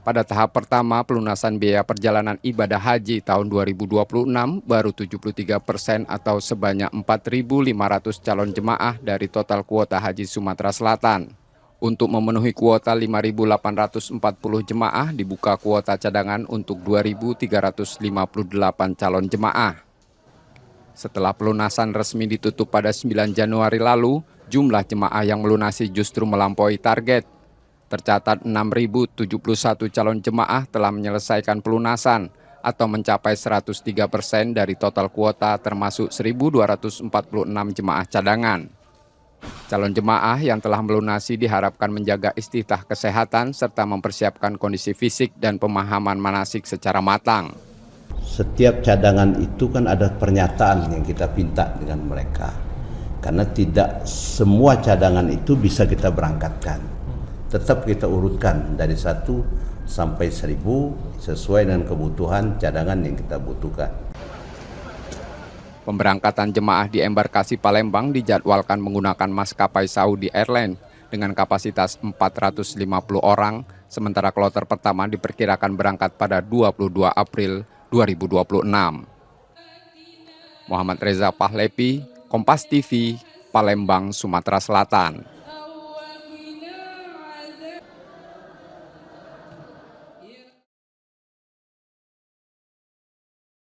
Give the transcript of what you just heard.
Pada tahap pertama pelunasan biaya perjalanan ibadah haji tahun 2026 baru 73% atau sebanyak 4.500 calon jemaah dari total kuota haji Sumatera Selatan. Untuk memenuhi kuota 5.840 jemaah dibuka kuota cadangan untuk 2.358 calon jemaah. Setelah pelunasan resmi ditutup pada 9 Januari lalu, jumlah jemaah yang melunasi justru melampaui target. Tercatat 6.071 calon jemaah telah menyelesaikan pelunasan atau mencapai 103% dari total kuota termasuk 1.246 jemaah cadangan. Calon jemaah yang telah melunasi diharapkan menjaga istitah kesehatan serta mempersiapkan kondisi fisik dan pemahaman manasik secara matang. Setiap cadangan itu kan ada pernyataan yang kita minta dengan mereka. Karena tidak semua cadangan itu bisa kita berangkatkan. Tetap kita urutkan dari 1 sampai 1.000 sesuai dengan kebutuhan cadangan yang kita butuhkan. Pemberangkatan jemaah di embarkasi Palembang dijadwalkan menggunakan maskapai Saudi Airlines dengan kapasitas 450 orang, sementara kloter pertama diperkirakan berangkat pada 22 April 2026. Muhammad Reza Pahlepi, Kompas TV, Palembang, Sumatera Selatan.